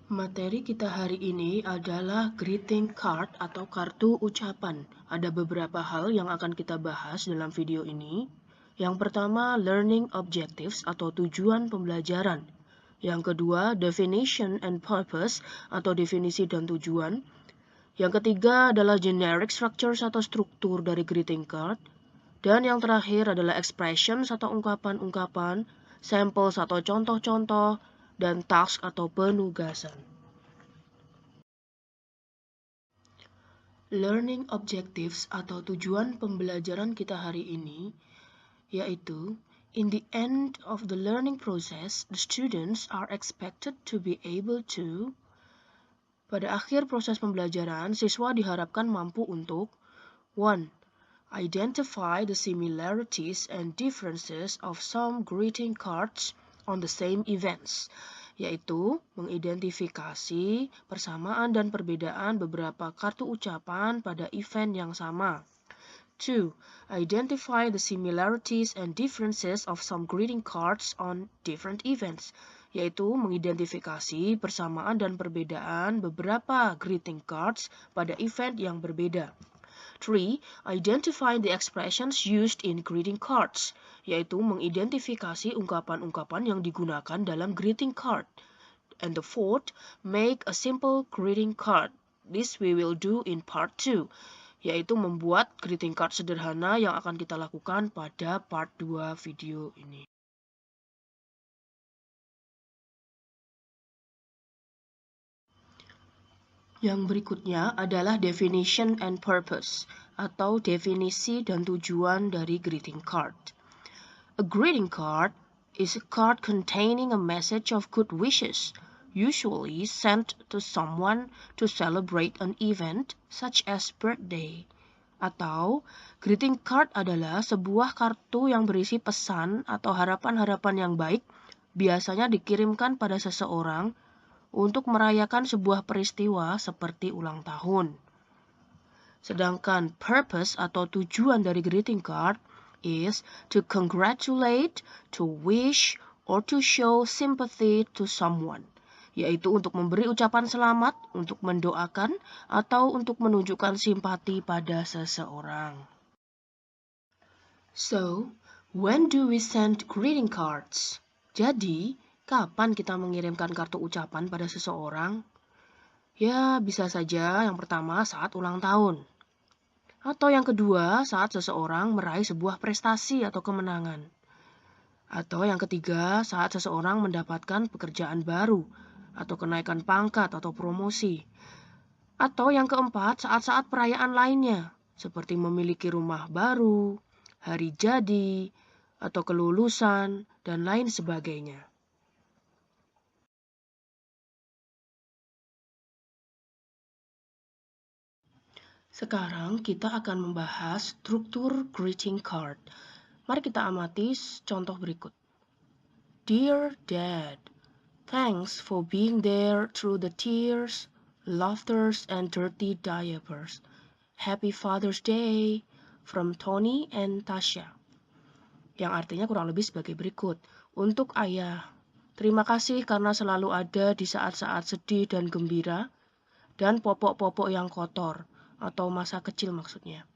Materi kita hari ini adalah greeting card atau kartu ucapan. Ada beberapa hal yang akan kita bahas dalam video ini. Yang pertama, learning objectives atau tujuan pembelajaran. Yang kedua, definition and purpose atau definisi dan tujuan. Yang ketiga adalah generic structures atau struktur dari greeting card. Dan yang terakhir adalah expressions atau ungkapan-ungkapan, samples atau contoh-contoh, dan task atau penugasan. Learning objectives atau tujuan pembelajaran kita hari ini yaitu in the end of the learning process, the students are expected to be able to. Pada akhir proses pembelajaran, siswa diharapkan mampu untuk 1. Identify the similarities and differences of some greeting cards on the same events, yaitu mengidentifikasi persamaan dan perbedaan beberapa kartu ucapan pada event yang sama. 2. Identify the similarities and differences of some greeting cards on different events, yaitu mengidentifikasi persamaan dan perbedaan beberapa greeting cards pada event yang berbeda. 3. Identify the expressions used in greeting cards, yaitu mengidentifikasi ungkapan-ungkapan yang digunakan dalam greeting card. And the 4th, make a simple greeting card. This we will do in part 2, yaitu membuat greeting card sederhana yang akan kita lakukan pada part 2 video ini. Yang berikutnya adalah definition and purpose, atau definisi dan tujuan dari greeting card. A greeting card is a card containing a message of good wishes, usually sent to someone to celebrate an event such as birthday. Atau, greeting card adalah sebuah kartu yang berisi pesan atau harapan-harapan yang baik, biasanya dikirimkan pada seseorang untuk merayakan sebuah peristiwa seperti ulang tahun. Sedangkan purpose atau tujuan dari greeting card is to congratulate, to wish, or to show sympathy to someone, yaitu untuk memberi ucapan selamat, untuk mendoakan, atau untuk menunjukkan simpati pada seseorang. So, when do we send greeting cards? Jadi, kapan kita mengirimkan kartu ucapan pada seseorang? Ya, bisa saja yang pertama saat ulang tahun. Atau yang kedua saat seseorang meraih sebuah prestasi atau kemenangan. Atau yang ketiga saat seseorang mendapatkan pekerjaan baru atau kenaikan pangkat atau promosi. Atau yang keempat saat-saat perayaan lainnya, seperti memiliki rumah baru, hari jadi, atau kelulusan, dan lain sebagainya. Sekarang kita akan membahas struktur greeting card. Mari kita amati contoh berikut. Dear Dad, thanks for being there through the tears, laughters, and dirty diapers. Happy Father's Day from Tony and Tasha. Yang artinya kurang lebih sebagai berikut. Untuk ayah, terima kasih karena selalu ada di saat-saat sedih dan gembira, dan popok-popok yang kotor, atau masa kecil maksudnya.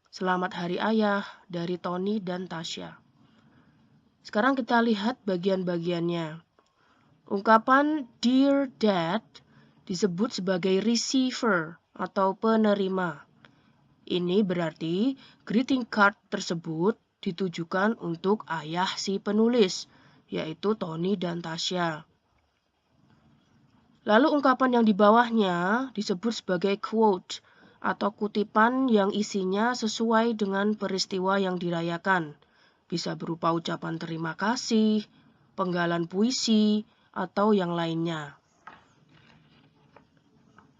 Selamat Hari Ayah dari Tony dan Tasha. Sekarang kita lihat bagian-bagiannya. Ungkapan Dear Dad disebut sebagai receiver atau penerima. Ini berarti greeting card tersebut ditujukan untuk ayah si penulis, yaitu Tony dan Tasha. Lalu ungkapan yang di bawahnya disebut sebagai quote atau kutipan yang isinya sesuai dengan peristiwa yang dirayakan. Bisa berupa ucapan terima kasih, penggalan puisi, atau yang lainnya.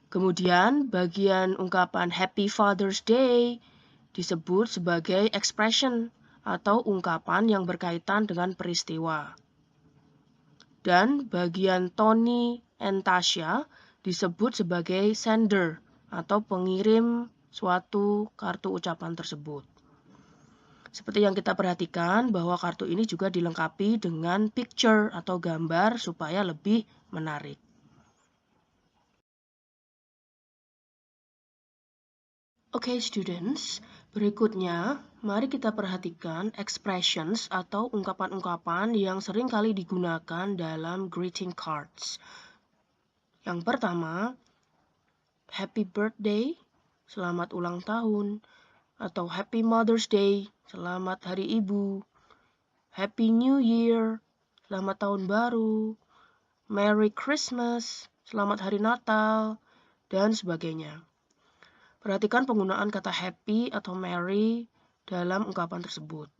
Kemudian bagian ungkapan Happy Father's Day disebut sebagai expression atau ungkapan yang berkaitan dengan peristiwa. Dan bagian Tony and Tasha disebut sebagai sender atau pengirim suatu kartu ucapan tersebut. Seperti yang kita perhatikan bahwa kartu ini juga dilengkapi dengan picture atau gambar supaya lebih menarik. Okay, students. Berikutnya, mari kita perhatikan expressions atau ungkapan-ungkapan yang sering kali digunakan dalam greeting cards. Yang pertama, Happy Birthday, selamat ulang tahun, atau Happy Mother's Day, selamat Hari Ibu, Happy New Year, selamat tahun baru, Merry Christmas, selamat Hari Natal, dan sebagainya. Perhatikan penggunaan kata happy atau merry dalam ungkapan tersebut.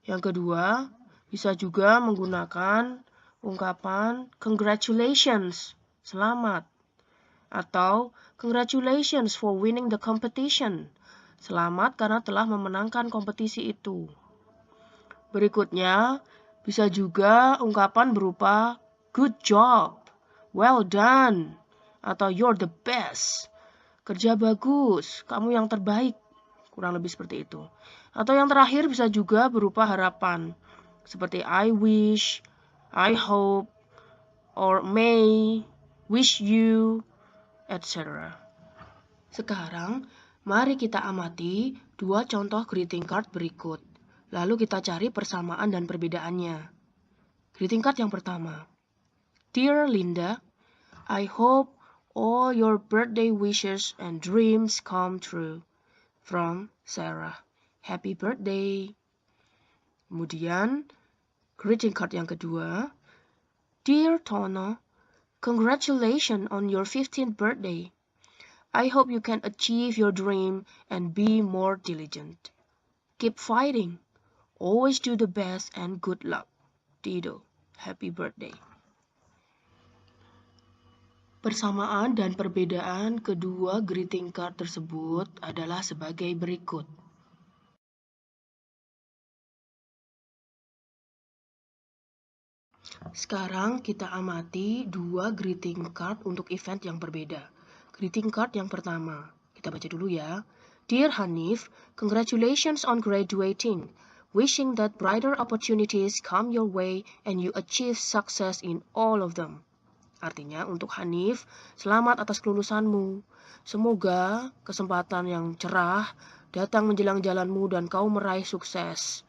Yang kedua, bisa juga menggunakan ungkapan congratulations, selamat, atau congratulations for winning the competition, selamat karena telah memenangkan kompetisi itu. Berikutnya, bisa juga ungkapan berupa good job, well done, atau you're the best, kerja bagus, kamu yang terbaik, kurang lebih seperti itu. Atau yang terakhir bisa juga berupa harapan, seperti I wish, I hope, or may, wish you, etc. Sekarang, mari kita amati dua contoh greeting card berikut. Lalu kita cari persamaan dan perbedaannya. Greeting card yang pertama. Dear Linda, I hope all your birthday wishes and dreams come true. From Sarah. Happy birthday. Kemudian, greeting card yang kedua. Dear Tono, congratulations on your 15th birthday. I hope you can achieve your dream and be more diligent. Keep fighting. Always do the best and good luck. Dido. Happy birthday. Persamaan dan perbedaan kedua greeting card tersebut adalah sebagai berikut. Sekarang kita amati dua greeting card untuk event yang berbeda. Greeting card yang pertama, kita baca dulu ya. Dear Hanif, congratulations on graduating. Wishing that brighter opportunities come your way and you achieve success in all of them. Artinya untuk Hanif, selamat atas kelulusanmu. Semoga kesempatan yang cerah datang menjelang jalanmu dan kau meraih sukses.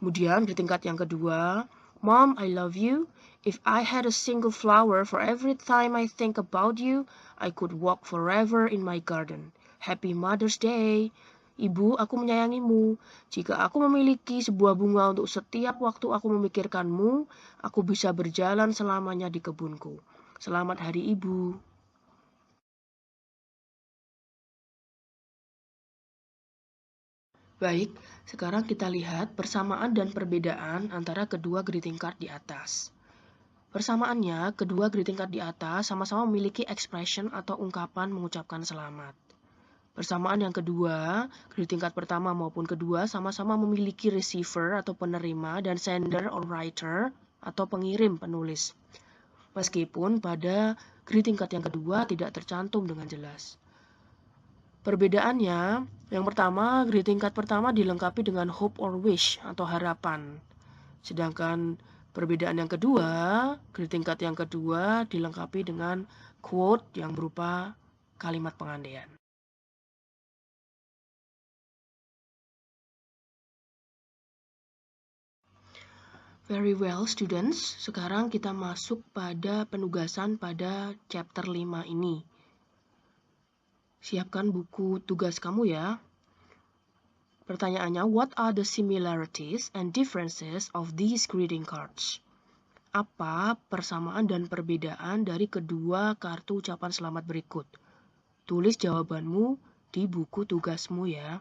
Kemudian greeting card yang kedua, Mom, I love you. If I had a single flower for every time I think about you, I could walk forever in my garden. Happy Mother's Day. Ibu, aku menyayangimu. Jika aku memiliki sebuah bunga untuk setiap waktu aku memikirkanmu, aku bisa berjalan selamanya di kebunku. Selamat Hari Ibu. Baik, sekarang kita lihat persamaan dan perbedaan antara kedua greeting card di atas. Persamaannya, kedua greeting card di atas sama-sama memiliki expression atau ungkapan mengucapkan selamat. Persamaan yang kedua, greeting card pertama maupun kedua sama-sama memiliki receiver atau penerima dan sender or writer atau pengirim penulis. Meskipun pada greeting card yang kedua tidak tercantum dengan jelas. Perbedaannya, yang pertama, greeting card pertama dilengkapi dengan hope or wish atau harapan. Sedangkan perbedaan yang kedua, greeting card yang kedua dilengkapi dengan quote yang berupa kalimat pengandaian. Very well, students. Sekarang kita masuk pada penugasan pada chapter 5 ini. Siapkan buku tugas kamu ya. Pertanyaannya, what are the similarities and differences of these greeting cards? Apa persamaan dan perbedaan dari kedua kartu ucapan selamat berikut? Tulis jawabanmu di buku tugasmu ya.